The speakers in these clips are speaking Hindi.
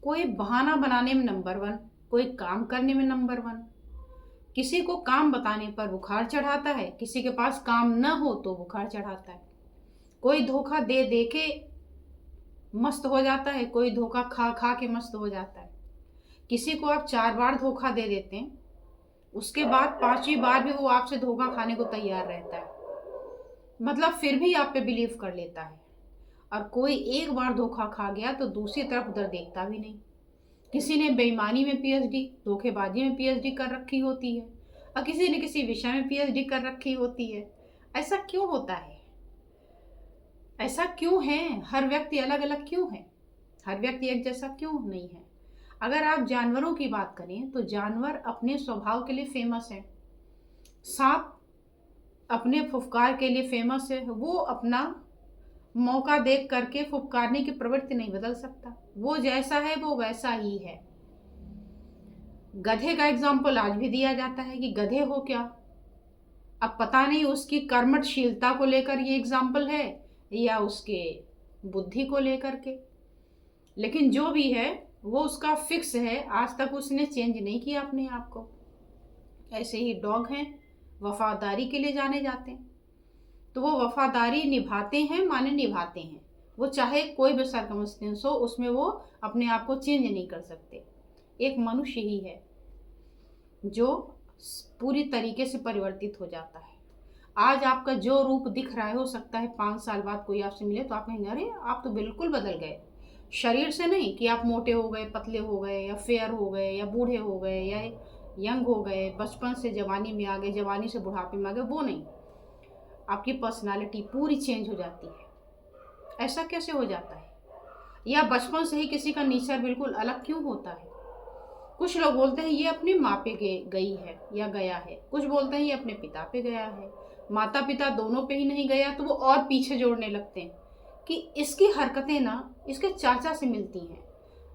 कोई बहाना बनाने में नंबर वन, कोई काम करने में नंबर वन। किसी को काम बताने पर बुखार चढ़ाता है, किसी के पास काम न हो तो बुखार चढ़ाता है। कोई धोखा दे दे के मस्त हो जाता है, कोई धोखा खा खा के मस्त हो जाता है। किसी को आप 4 बार धोखा दे देते हैं, उसके बाद 5वीं बार भी वो आपसे धोखा खाने को तैयार रहता है, मतलब फिर भी आप पे बिलीव कर लेता है। और कोई एक बार धोखा खा गया तो दूसरी तरफ उधर देखता भी नहीं। किसी ने बेईमानी में पीएचडी, धोखेबाजी में पीएचडी कर रखी होती है, और किसी ने किसी विषय में पीएचडी कर रखी होती है। ऐसा क्यों होता है? ऐसा क्यों है? हर व्यक्ति अलग अलग क्यों है? हर व्यक्ति एक जैसा क्यों नहीं है? अगर आप जानवरों की बात करें तो जानवर अपने स्वभाव के लिए फेमस है। सांप अपने फुफकार के लिए फेमस है। वो अपना मौका देख करके फुफकारने की प्रवृत्ति नहीं बदल सकता। वो जैसा है वो वैसा ही है। गधे का एग्जाम्पल आज भी दिया जाता है कि गधे हो क्या। अब पता नहीं उसकी कर्मठशीलता को लेकर ये एग्जाम्पल है या उसके बुद्धि को लेकर के, लेकिन जो भी है वो उसका फिक्स है। आज तक उसने चेंज नहीं किया अपने आप को। ऐसे ही डॉग हैं, वफादारी के लिए जाने जाते हैं, तो वो वफादारी निभाते हैं, माने निभाते हैं। वो चाहे कोई भी सर्कमस्टेंस हो उसमें वो अपने आप को चेंज नहीं कर सकते। एक मनुष्य ही है जो पूरी तरीके से परिवर्तित हो जाता है। आज आपका जो रूप दिख रहा है, हो सकता है 5 साल बाद कोई आपसे मिले तो आप कहेंगे अरे आप तो बिल्कुल बदल गए। शरीर से नहीं कि आप मोटे हो गए, पतले हो गए, या फेयर हो गए, या बूढ़े हो गए, या यंग हो गए, बचपन से जवानी में आ गए, जवानी से बुढ़ापे में आ गए, वो नहीं। आपकी पर्सनालिटी पूरी चेंज हो जाती है। ऐसा कैसे हो जाता है? या बचपन से ही किसी का नेचर बिल्कुल अलग क्यों होता है? कुछ लोग बोलते हैं ये अपनी माँ पे गई है या गया है, कुछ बोलते हैं ये अपने पिता पे गया है। माता पिता दोनों पे ही नहीं गया तो वो और पीछे जोड़ने लगते हैं कि इसकी हरकतें ना इसके चाचा से मिलती हैं,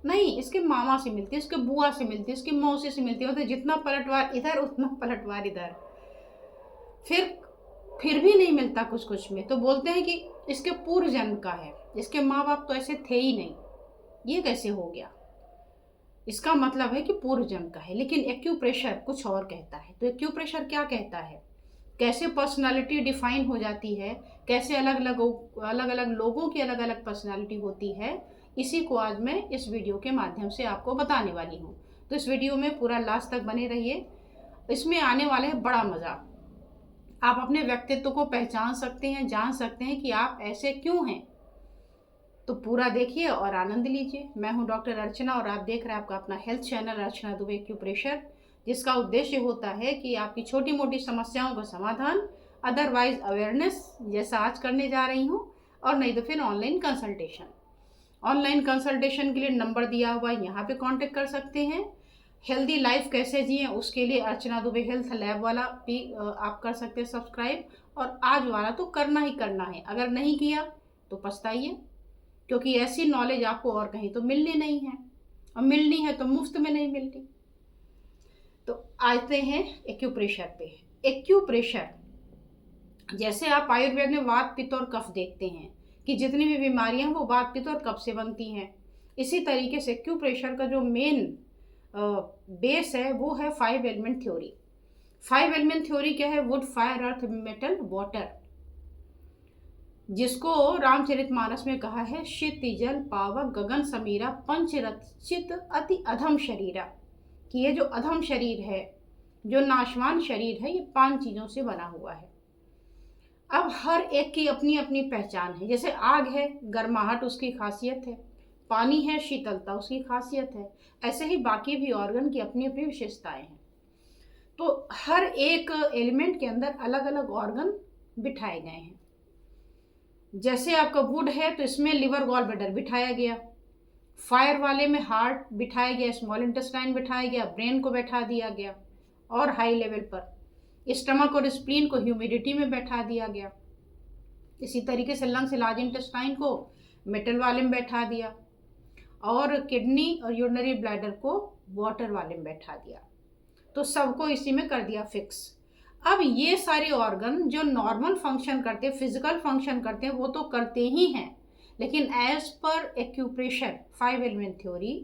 नहीं इसके मामा से मिलती है, इसके बुआ से मिलती है, इसकी मौसी से मिलती है। मतलब जितना पलटवार इधर उतना पलटवार इधर। फिर भी नहीं मिलता कुछ कुछ में, तो बोलते हैं कि इसके पूर्व जन्म का है, इसके माँ बाप तो ऐसे थे ही नहीं, ये कैसे हो गया? इसका मतलब है कि पूर्व जन्म का है। लेकिन एक्यूप्रेशर कुछ और कहता है। तो एक्यूप्रेशर क्या कहता है? कैसे पर्सनालिटी डिफाइन हो जाती है, कैसे अलग अलग लोगों की अलग अलग पर्सनालिटी होती है, इसी को आज मैं इस वीडियो के माध्यम से आपको बताने वाली हूँ। तो इस वीडियो में पूरा लास्ट तक बने रहिए, इसमें आने वाला है बड़ा मज़ा। आप अपने व्यक्तित्व को पहचान सकते हैं, जान सकते हैं कि आप ऐसे क्यों हैं। तो पूरा देखिए और आनंद लीजिए। मैं हूं डॉक्टर अर्चना और आप देख रहे हैं आपका अपना हेल्थ चैनल अर्चना दुबे एक्यूप्रेशर, जिसका उद्देश्य होता है कि आपकी छोटी मोटी समस्याओं का समाधान, अदरवाइज अवेयरनेस, जैसा आज करने जा रही हूं, और नहीं तो फिर ऑनलाइन कंसल्टेशन। ऑनलाइन कंसल्टेशन के लिए नंबर दिया हुआ है, यहाँ पे कांटेक्ट कर सकते हैं। हेल्दी लाइफ कैसे जिए उसके लिए अर्चना दुबे हेल्थ लैब वाला भी आप कर सकते हैं सब्सक्राइब, और आज वाला तो करना ही करना है। अगर नहीं किया तो पछताइए, क्योंकि ऐसी नॉलेज आपको और कहीं तो मिलनी नहीं है, और मिलनी है तो मुफ्त में नहीं मिलती। तो आते हैं एक्यूप्रेशर पे। एक्यूप्रेशर, जैसे आप आयुर्वेद में वात पित्त और कफ देखते हैं कि जितनी भी बीमारियां हैं वो वात पित्त और कफ से बनती हैं, इसी तरीके से एक्यूप्रेशर का जो मेन बेस है वो है 5 एलिमेंट थ्योरी। 5 एलिमेंट थ्योरी क्या है? Would, fire, earth, metal, water, जिसको रामचरितमानस में कहा है शीत जल पावक गगन समीरा पंचरचित अति अधम शरीरा, कि ये जो अधम शरीर है, जो नाशवान शरीर है, ये 5 चीजों से बना हुआ है। अब हर एक की अपनी अपनी पहचान है। जैसे आग है, गर्माहट उसकी खासियत है, पानी है, शीतलता उसकी खासियत है, ऐसे ही बाकी भी ऑर्गन की अपनी अपनी विशेषताएं हैं। तो हर एक एलिमेंट के अंदर अलग अलग ऑर्गन बिठाए गए हैं। जैसे आपका वुड है तो इसमें लिवर, गॉल ब्लैडर बिठाया गया। फायर वाले में हार्ट बिठाया गया, स्मॉल इंटेस्टाइन बिठाया गया, ब्रेन को बैठा दिया गया, और हाई लेवल पर स्टमक और स्प्लीन को ह्यूमिडिटी में बैठा दिया गया। इसी तरीके से लंग्स, लार्ज इंटेस्टाइन को मेटल वाले में बैठा दिया, और किडनी और यूरिनरी ब्लैडर को वाटर वाले में बैठा दिया। तो सबको इसी में कर दिया फिक्स। अब ये सारे ऑर्गन जो नॉर्मल फंक्शन करते हैं, फिजिकल फंक्शन करते हैं, वो तो करते ही हैं, लेकिन as per acupressure 5 element theory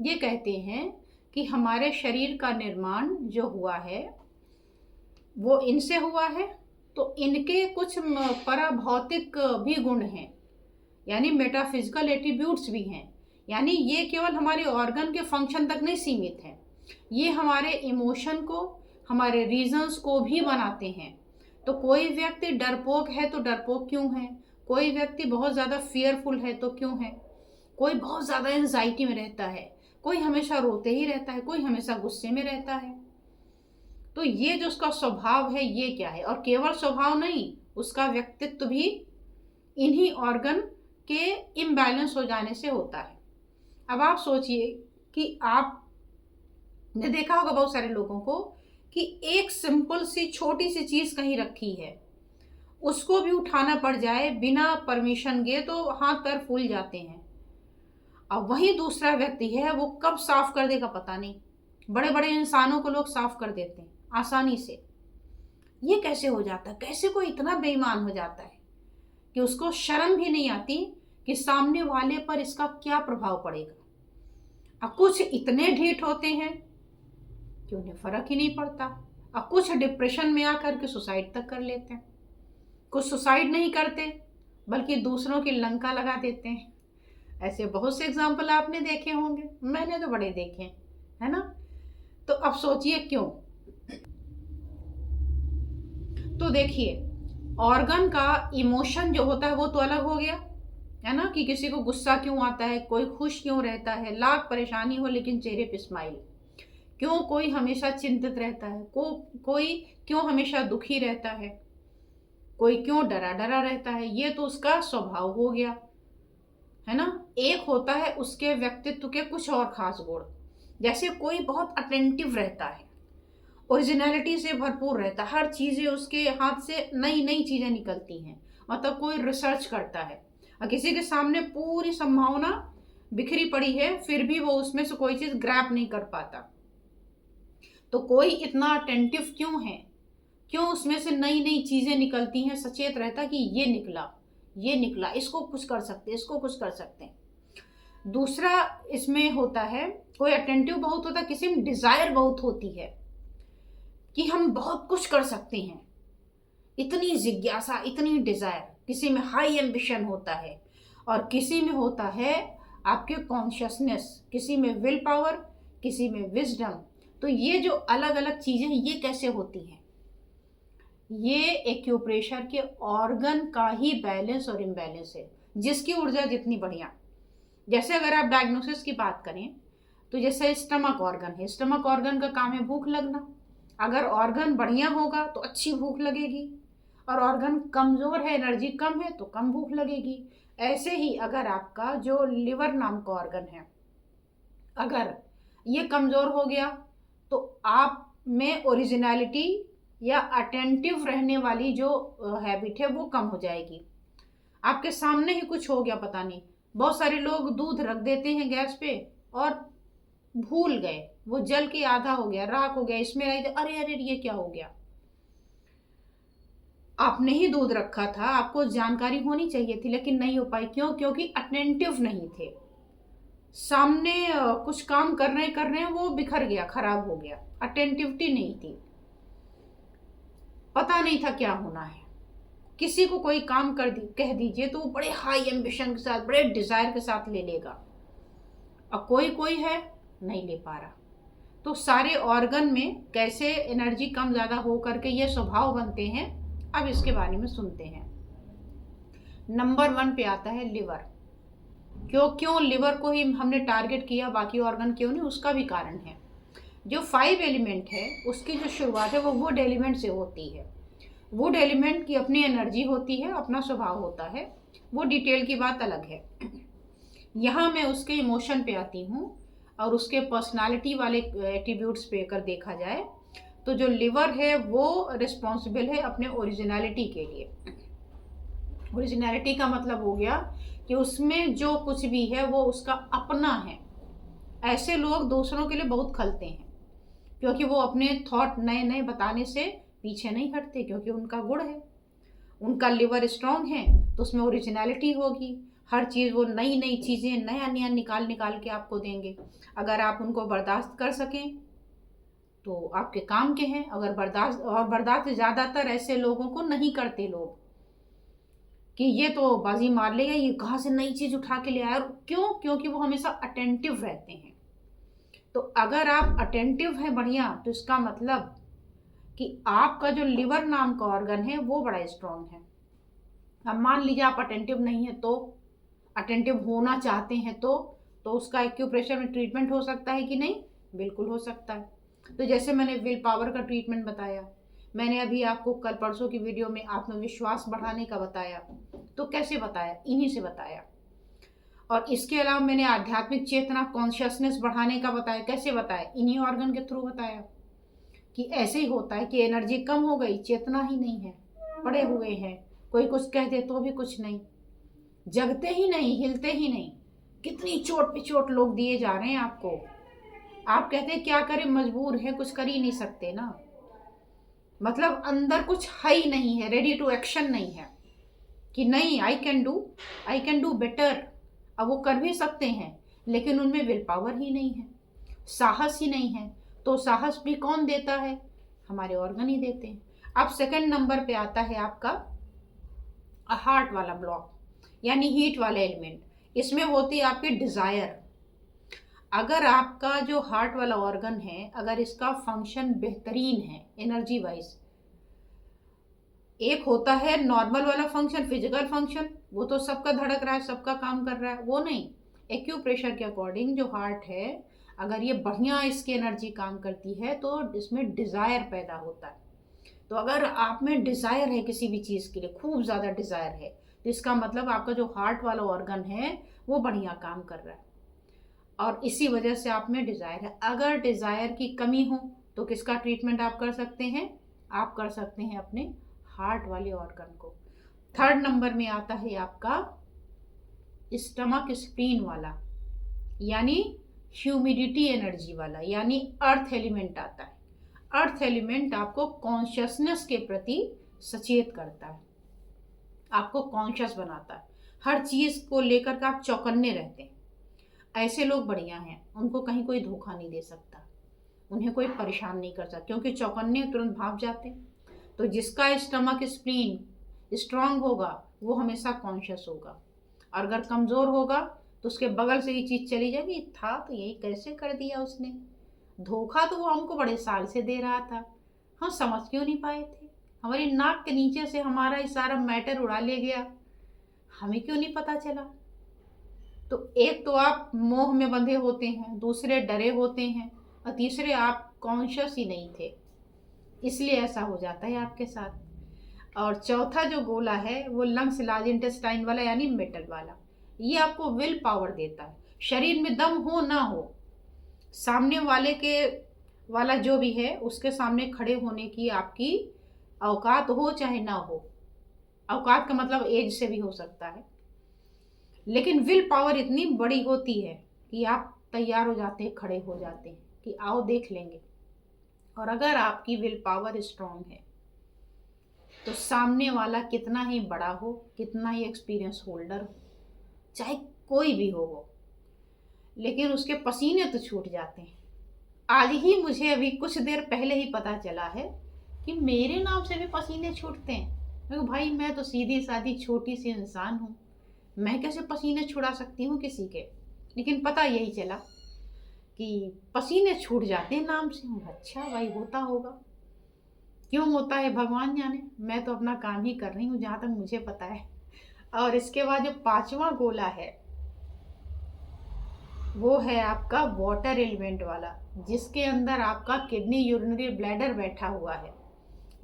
ये कहते हैं कि हमारे शरीर का निर्माण जो हुआ है वो इनसे हुआ है, तो इनके कुछ पराभौतिक भी गुण हैं, यानी मेटाफिजिकल एट्रीब्यूट्स भी हैं। यानी ये केवल हमारे ऑर्गन के फंक्शन तक नहीं सीमित है, ये हमारे इमोशन को, हमारे रीजंस को भी बनाते हैं। तो कोई व्यक्ति डरपोक है तो डरपोक क्यों है, कोई व्यक्ति बहुत ज़्यादा फियरफुल है तो क्यों है, कोई बहुत ज़्यादा एंजाइटी में रहता है, कोई हमेशा रोते ही रहता है, कोई हमेशा गुस्से में रहता है। तो ये जो उसका स्वभाव है ये क्या है, और केवल स्वभाव नहीं, उसका व्यक्तित्व भी इन्हीं ऑर्गन के इम्बैलेंस हो जाने से होता है। अब आप सोचिए कि आपने देखा होगा बहुत सारे लोगों को कि एक सिंपल सी छोटी सी चीज़ कहीं रखी है, उसको भी उठाना पड़ जाए बिना परमिशन के तो हाथ पैर फूल जाते हैं। अब वही दूसरा व्यक्ति है, वो कब साफ कर देगा पता नहीं। बड़े बड़े इंसानों को लोग साफ कर देते हैं आसानी से। ये कैसे हो जाता है, कैसे कोई इतना बेईमान हो जाता है कि उसको शर्म भी नहीं आती कि सामने वाले पर इसका क्या प्रभाव पड़ेगा। अब कुछ इतने ढीठ होते हैं कि उन्हें फर्क ही नहीं पड़ता। अब कुछ डिप्रेशन में आकर के सुसाइड तक कर लेते हैं, कुछ सुसाइड नहीं करते बल्कि दूसरों की लंका लगा देते हैं। ऐसे बहुत से एग्जाम्पल आपने देखे होंगे, मैंने तो बड़े देखे हैं, है ना। तो अब सोचिए क्यों। तो देखिए, ऑर्गन का इमोशन जो होता है वो तो अलग हो गया, है ना, कि किसी को गुस्सा क्यों आता है, कोई खुश क्यों रहता है, लाख परेशानी हो लेकिन चेहरे पे स्माइल क्यों, कोई हमेशा चिंतित रहता है, कोई क्यों हमेशा दुखी रहता है, कोई क्यों डरा डरा रहता है। ये तो उसका स्वभाव हो गया, है ना। एक होता है उसके व्यक्तित्व के कुछ और खास गुण, जैसे कोई बहुत अटेंटिव रहता है, ओरिजिनलिटी से भरपूर रहता है, हर चीज़ें उसके हाथ से नई नई चीज़ें निकलती हैं, मतलब कोई रिसर्च करता है, और किसी के सामने पूरी संभावना बिखरी पड़ी है फिर भी वो उसमें से कोई चीज़ ग्रैब नहीं कर पाता। तो कोई इतना अटेंटिव क्यों है, क्यों उसमें से नई नई चीज़ें निकलती हैं, सचेत रहता कि ये निकला, इसको कुछ कर सकते, इसको कुछ कर सकते हैं। दूसरा इसमें होता है, कोई अटेंटिव बहुत होता है, किसी में डिज़ायर बहुत होती है कि हम बहुत कुछ कर सकते हैं, इतनी जिज्ञासा, इतनी डिज़ायर। किसी में हाई एम्बिशन होता है और किसी में होता है आपके कॉन्शियसनेस, किसी में विल पावर, किसी में विजडम। तो ये जो अलग अलग चीज़ें ये कैसे होती हैं, ये एक्यूप्रेशर के ऑर्गन का ही बैलेंस और इम्बैलेंस है। जिसकी ऊर्जा जितनी बढ़िया, जैसे अगर आप डायग्नोसिस की बात करें तो जैसे स्टमक ऑर्गन है, स्टमक ऑर्गन का काम है भूख लगना। अगर ऑर्गन बढ़िया होगा तो अच्छी भूख लगेगी, और ऑर्गन कमज़ोर है, एनर्जी कम है तो कम भूख लगेगी। ऐसे ही अगर आपका जो लिवर नाम का ऑर्गन है, अगर ये कमज़ोर हो गया तो आप में ओरिजिनलिटी या अटेंटिव रहने वाली जो हैबिट है वो कम हो जाएगी। आपके सामने ही कुछ हो गया पता नहीं, बहुत सारे लोग दूध रख देते हैं गैस पे और भूल गए, वो जल के आधा हो गया, राख हो गया, इसमें अरे अरे ये क्या हो गया। आपने ही दूध रखा था, आपको जानकारी होनी चाहिए थी लेकिन नहीं हो पाई। क्यों? क्योंकि अटेंटिव नहीं थे, सामने कुछ काम कर रहे हैं वो बिखर गया, खराब हो गया, अटेंटिविटी नहीं थी, पता नहीं था क्या होना है। किसी को कोई काम कह दीजिए तो वो बड़े हाई एम्बिशन के साथ, बड़े डिजायर के साथ ले लेगा, और कोई है नहीं ले पा रहा। तो सारे ऑर्गन में कैसे एनर्जी कम ज़्यादा हो करके ये स्वभाव बनते हैं, अब इसके बारे में सुनते हैं। नंबर 1 पे आता है लिवर। क्यों लिवर को ही हमने टारगेट किया, बाकी ऑर्गन क्यों नहीं, उसका भी कारण है। जो 5 एलिमेंट है उसकी जो शुरुआत है वो वुड एलिमेंट से होती है। वुड एलिमेंट की अपनी एनर्जी होती है, अपना स्वभाव होता है, वो डिटेल की बात अलग है। यहाँ मैं उसके इमोशन पे आती हूँ और उसके पर्सनालिटी वाले एट्रीब्यूट्स पे अगर देखा जाए तो जो लिवर है वो रिस्पॉन्सिबल है अपने ओरिजिनलिटी के लिए। ओरिजिनलिटी का मतलब हो गया कि उसमें जो कुछ भी है वो उसका अपना है। ऐसे लोग दूसरों के लिए बहुत खलते हैं क्योंकि वो अपने थॉट नए नए बताने से पीछे नहीं हटते, क्योंकि उनका गुण है, उनका लिवर स्ट्रांग है तो उसमें ओरिजिनलिटी होगी। हर चीज़ वो नई नई चीज़ें नया नया निकाल निकाल के आपको देंगे। अगर आप उनको बर्दाश्त कर सकें तो आपके काम के हैं। अगर बर्दाश्त ज़्यादातर ऐसे लोगों को नहीं करते लोग कि ये तो बाजी मार लेगा, ये कहाँ से नई चीज़ उठा के ले आया। और क्यों? क्योंकि वो हमेशा अटेंटिव रहते हैं। तो अगर आप अटेंटिव हैं बढ़िया, तो इसका मतलब कि आपका जो लिवर नाम का ऑर्गन है वो बड़ा स्ट्रांग है। अब मान लीजिए आप अटेंटिव नहीं है, तो अटेंटिव होना चाहते हैं तो उसका एक्यूप्रेशर में ट्रीटमेंट हो सकता है कि नहीं? बिल्कुल हो सकता है। तो जैसे मैंने विल पावर का ट्रीटमेंट बताया, मैंने अभी आपको कल परसों की वीडियो में आत्मविश्वास बढ़ाने का बताया। तो कैसे बताया? इन्हीं से बताया। और इसके अलावा मैंने आध्यात्मिक चेतना कॉन्शियसनेस बढ़ाने का बताया। कैसे बताया? इन्हीं ऑर्गन के थ्रू बताया कि ऐसे ही होता है कि एनर्जी कम हो गई, चेतना ही नहीं है, पड़े हुए हैं, कोई कुछ कह दे तो भी कुछ नहीं, जगते ही नहीं, हिलते ही नहीं। कितनी चोट पे चोट लोग दिए जा रहे हैं आपको। आप कहते हैं क्या करें, मजबूर है, कुछ कर ही नहीं सकते ना। मतलब अंदर कुछ है ही नहीं है, रेडी टू एक्शन नहीं है कि नहीं आई कैन डू बेटर। अब वो कर भी सकते हैं, लेकिन उनमें विल पावर ही नहीं है, साहस ही नहीं है। तो साहस भी कौन देता है? हमारे ऑर्गन ही देते हैं। अब सेकंड नंबर पे आता है आपका हार्ट वाला ब्लॉक, यानी हीट वाला एलिमेंट। इसमें होती है आपकी डिजायर। अगर आपका जो हार्ट वाला ऑर्गन है, अगर इसका फंक्शन बेहतरीन है एनर्जी वाइज, एक होता है नॉर्मल वाला फंक्शन, फिजिकल फंक्शन, वो तो सबका धड़क रहा है, सबका काम कर रहा है, वो नहीं। एक्यूप्रेशर के अकॉर्डिंग जो हार्ट है, अगर ये बढ़िया इसकी एनर्जी काम करती है तो इसमें डिज़ायर पैदा होता है। तो अगर आप में डिज़ायर है किसी भी चीज़ के लिए, खूब ज़्यादा डिज़ायर है, तो इसका मतलब आपका जो हार्ट वाला ऑर्गन है वो बढ़िया काम कर रहा है, और इसी वजह से आप में डिज़ायर है। अगर डिज़ायर की कमी हो तो किसका ट्रीटमेंट आप कर सकते हैं? आप कर सकते हैं अपने हार्ट वाले ऑर्गन को। थर्ड नंबर में आता है आपका स्टमक स्प्लीन वाला, यानी ह्यूमिडिटी एनर्जी वाला, यानी अर्थ एलिमेंट आता है। अर्थ एलिमेंट आपको कॉन्शियसनेस के प्रति सचेत करता है, आपको कॉन्शियस बनाता है, हर चीज़ को लेकर के आप चौकन्ने रहते हैं। ऐसे लोग बढ़िया हैं, उनको कहीं कोई धोखा नहीं दे सकता, उन्हें कोई परेशान नहीं कर सकता, क्योंकि चौकन्ने तुरंत भाग जाते हैं। तो जिसका स्टमक स्प्लीन स्ट्रांग होगा वो हमेशा कॉन्शियस होगा, और अगर कमज़ोर होगा तो उसके बगल से ही चीज़ चली जाएगी, था तो यही कैसे कर दिया उसने, धोखा तो वो हमको बड़े साल से दे रहा था, हम समझ क्यों नहीं पाए थे, हमारी नाक के नीचे से हमारा ये सारा मैटर उड़ा ले गया, हमें क्यों नहीं पता चला। तो एक तो आप मोह में बंधे होते हैं, दूसरे डरे होते हैं, और तीसरे आप कॉन्शियस ही नहीं थे, इसलिए ऐसा हो जाता है आपके साथ। और चौथा जो गोला है वो लंग्स लार्ज इंटेस्टाइन वाला, यानी मेटल वाला, ये आपको विल पावर देता है। शरीर में दम हो ना हो, सामने वाले के वाला जो भी है उसके सामने खड़े होने की आपकी औकात हो चाहे ना हो, औकात का मतलब एज से भी हो सकता है, लेकिन विल पावर इतनी बड़ी होती है कि आप तैयार हो जाते हैं, खड़े हो जाते हैं कि आओ देख लेंगे। और अगर आपकी विल पावर स्ट्रांग है तो सामने वाला कितना ही बड़ा हो, कितना ही एक्सपीरियंस होल्डर हो, चाहे कोई भी हो, लेकिन उसके पसीने तो छूट जाते हैं। आज ही मुझे अभी कुछ देर पहले ही पता चला है कि मेरे नाम से भी पसीने छूटते हैं। मैं भाई, मैं तो सीधी सादी छोटी सी इंसान हूँ, मैं कैसे पसीने छुड़ा सकती हूँ किसी के। लेकिन पता यही चला कि पसीने छूट जाते हैं नाम से। अच्छा भाई, होता होगा, क्यों होता है भगवान जाने, मैं तो अपना काम ही कर रही हूँ जहाँ तक मुझे पता है। और इसके बाद जो पांचवा गोला है वो है आपका वाटर एलिमेंट वाला, जिसके अंदर आपका किडनी यूरिनरी ब्लैडर बैठा हुआ है।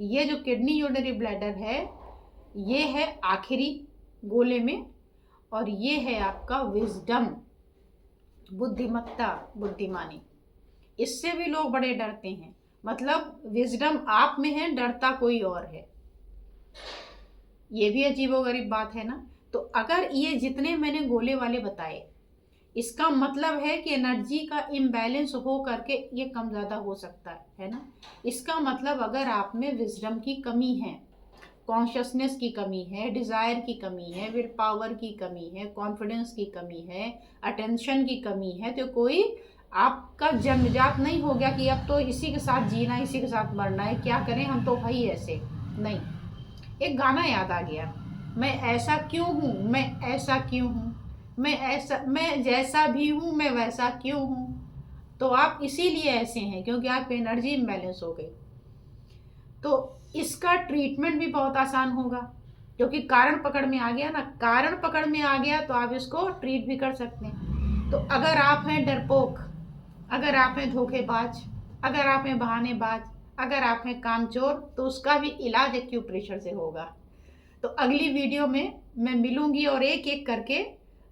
ये जो किडनी यूरिनरी ब्लैडर है ये है आखिरी गोले में, और ये है आपका विजडम, बुद्धिमत्ता, बुद्धिमानी। इससे भी लोग बड़े डरते हैं, मतलब विजडम आप में है, डरता कोई और है। ये भी अजीबोगरीब बात है ना। तो अगर ये जितने मैंने गोले वाले बताए, इसका मतलब है कि एनर्जी का इम्बैलेंस हो करके ये कम ज़्यादा हो सकता है ना। इसका मतलब अगर आप में विजडम की कमी है कॉन्शियसनेस की कमी है, डिज़ायर की कमी है, विल पावर की कमी है, कॉन्फिडेंस की कमी है, अटेंशन की कमी है, तो कोई आपका जन्मजात नहीं हो गया कि अब तो इसी के साथ जीना, इसी के साथ मरना है, क्या करें हम तो भाई ऐसे नहीं। एक गाना याद आ गया, मैं ऐसा क्यों हूँ, मैं ऐसा क्यों हूँ, मैं जैसा भी हूँ मैं वैसा क्यों हूँ। तो आप इसीलिए ऐसे हैं क्योंकि आपकी एनर्जी इम्बैलेंस हो गई। तो इसका ट्रीटमेंट भी बहुत आसान होगा क्योंकि कारण पकड़ में आ गया ना, कारण पकड़ में आ गया तो आप इसको ट्रीट भी कर सकते हैं। तो अगर आप हैं डरपोक, अगर आप हैं धोखेबाज, अगर आप हैं बहानेबाज, अगर आप हैं कामचोर, तो उसका भी इलाज एक्यूप्रेशर से होगा। तो अगली वीडियो में मैं मिलूंगी और एक एक करके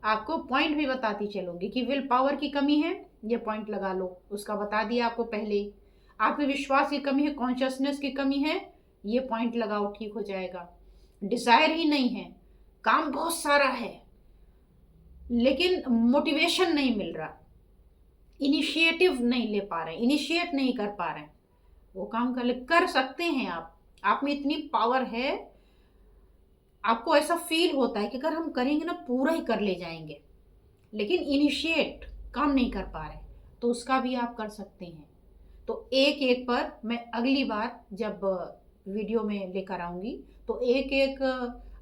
आपको पॉइंट भी बताती चलूंगी कि विल पावर की कमी है, ये पॉइंट लगा लो, उसका बता दिया आपको पहले ही। आत्मविश्वास की कमी है, कॉन्शियसनेस की कमी है, ये पॉइंट लगाओ, ठीक हो जाएगा। डिजायर ही नहीं है, काम बहुत सारा है लेकिन मोटिवेशन नहीं मिल रहा, इनिशिएटिव नहीं ले पा रहे, इनिशिएट नहीं कर पा रहे, वो काम कर सकते हैं आप में इतनी पावर है। आपको ऐसा फील होता है कि अगर हम करेंगे ना पूरा ही कर ले जाएंगे, लेकिन इनिशिएट काम नहीं कर पा रहे, तो उसका भी आप कर सकते हैं। तो एक एक पर मैं अगली बार जब वीडियो में लेकर आऊँगी तो एक एक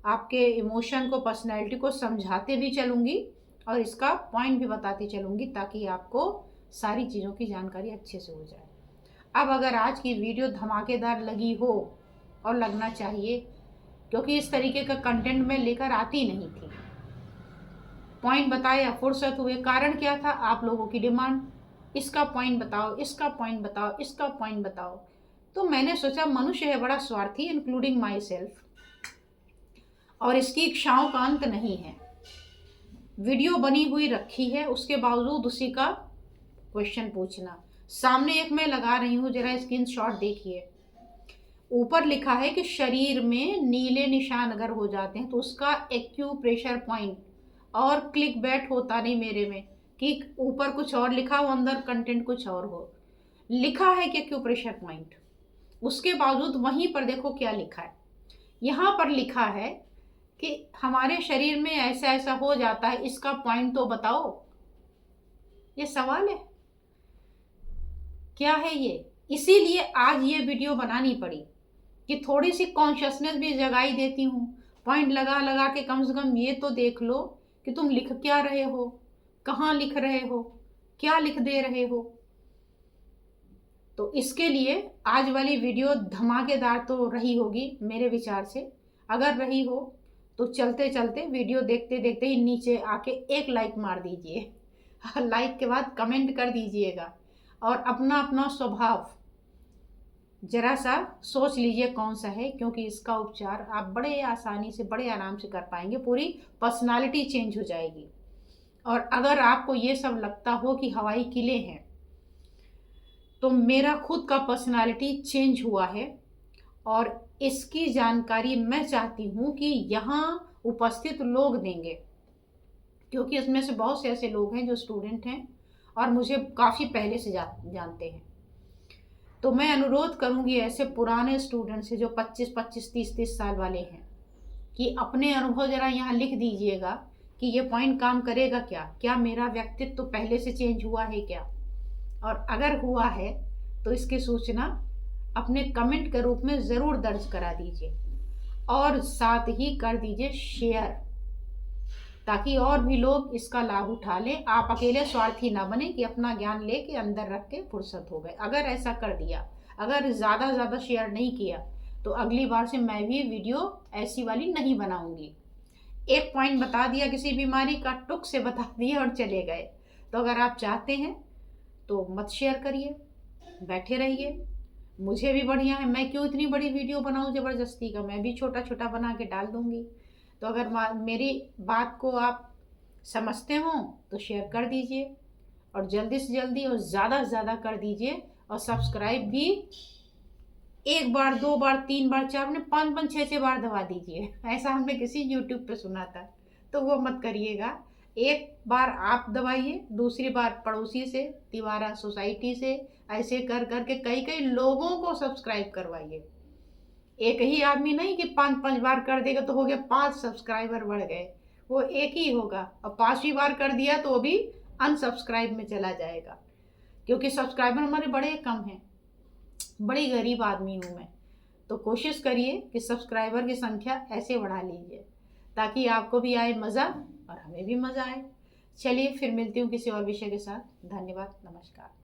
आपके इमोशन को, पर्सनैलिटी को समझाते भी चलूँगी और इसका पॉइंट भी बताती चलूँगी ताकि आपको सारी चीज़ों की जानकारी अच्छे से हो जाए। अब अगर आज की वीडियो धमाकेदार लगी हो, और लगना चाहिए क्योंकि इस तरीके का कंटेंट मैं लेकर आती नहीं थी, पॉइंट बताया, फुर्सत हुए, कारण क्या था, आप लोगों की डिमांड, इसका पॉइंट बताओ, इसका पॉइंट बताओ, इसका पॉइंट बताओ। तो मैंने सोचा मनुष्य है बड़ा स्वार्थी, इंक्लूडिंग माई सेल्फ, और इसकी इच्छाओं का अंत नहीं है। वीडियो बनी हुई रखी है, उसके बावजूद उसी का क्वेश्चन पूछना। सामने एक मैं लगा रही हूँ, जरा स्क्रीनशॉट देखिए। ऊपर लिखा है कि शरीर में नीले निशान अगर हो जाते हैं तो उसका एक्यूप्रेशर पॉइंट, और क्लिक बैट होता नहीं मेरे में कि ऊपर कुछ और लिखा हो, अंदर कंटेंट कुछ और हो। लिखा है कि एक्यूप्रेशर पॉइंट, उसके बावजूद वहीं पर देखो क्या लिखा है। यहाँ पर लिखा है कि हमारे शरीर में ऐसा ऐसा हो जाता है, इसका पॉइंट तो बताओ। ये सवाल है, क्या है ये? इसीलिए आज ये वीडियो बनानी पड़ी कि थोड़ी सी कॉन्शियसनेस भी जगाई देती हूँ। पॉइंट लगा लगा के कम से कम ये तो देख लो कि तुम लिख क्या रहे हो, कहाँ लिख रहे हो, क्या लिख दे रहे हो। तो इसके लिए आज वाली वीडियो धमाकेदार तो रही होगी मेरे विचार से। अगर रही हो तो चलते चलते वीडियो देखते देखते ही नीचे आके एक लाइक मार दीजिए। लाइक के बाद कमेंट कर दीजिएगा और अपना अपना स्वभाव जरा सा सोच लीजिए कौन सा है, क्योंकि इसका उपचार आप बड़े आसानी से, बड़े आराम से कर पाएंगे, पूरी पर्सनालिटी चेंज हो जाएगी। और अगर आपको ये सब लगता हो कि हवाई किले हैं, तो मेरा खुद का पर्सनालिटी चेंज हुआ है और इसकी जानकारी मैं चाहती हूँ कि यहाँ उपस्थित लोग देंगे, क्योंकि इसमें से बहुत से ऐसे लोग हैं जो स्टूडेंट हैं और मुझे काफ़ी पहले से जानते हैं। तो मैं अनुरोध करूंगी ऐसे पुराने स्टूडेंट से जो 25-25, 30-30 साल वाले हैं कि अपने अनुभव ज़रा यहाँ लिख दीजिएगा कि ये पॉइंट काम करेगा क्या, क्या मेरा व्यक्तित्व तो पहले से चेंज हुआ है क्या, और अगर हुआ है तो इसकी सूचना अपने कमेंट के रूप में ज़रूर दर्ज करा दीजिए और साथ ही कर दीजिए शेयर, ताकि और भी लोग इसका लाभ उठा लें। आप अकेले स्वार्थी ना बने कि अपना ज्ञान लेके अंदर रख के फुर्सत हो गए। अगर ऐसा कर दिया, अगर ज़्यादा शेयर नहीं किया, तो अगली बार से मैं भी वीडियो ऐसी वाली नहीं बनाऊंगी। एक पॉइंट बता दिया, किसी बीमारी का टुक से बता दिया और चले गए। तो अगर आप चाहते हैं तो मत शेयर करिए, बैठे रहिए। मुझे भी बढ़िया है, मैं क्यों इतनी बड़ी वीडियो बनाऊं ज़बरदस्ती का, मैं भी छोटा छोटा बना के डाल दूंगी। तो अगर मेरी बात को आप समझते हो तो शेयर कर दीजिए और जल्दी से जल्दी और ज़्यादा से ज़्यादा कर दीजिए, और सब्सक्राइब भी 1 बार 2 बार 3 बार 4 बार 5 6 बार दबा दीजिए। ऐसा हमने किसी यूट्यूब पे सुना था, तो वो मत करिएगा। एक बार आप दबाइए, दूसरी बार पड़ोसी से, तिवारा सोसाइटी से, ऐसे कर करके कई कई लोगों को सब्सक्राइब करवाइए। एक ही आदमी नहीं कि 5 बार कर देगा तो हो गया 5 सब्सक्राइबर बढ़ गए, वो एक ही होगा, और 5वीं बार कर दिया तो वो भी अनसब्सक्राइब में चला जाएगा, क्योंकि सब्सक्राइबर हमारे बड़े कम हैं, बड़ी गरीब आदमी हूँ मैं। तो कोशिश करिए कि सब्सक्राइबर की संख्या ऐसे बढ़ा लीजिए ताकि आपको भी आए मज़ा और हमें भी मज़ा आए। चलिए फिर मिलती हूँ किसी और विषय के साथ। धन्यवाद, नमस्कार।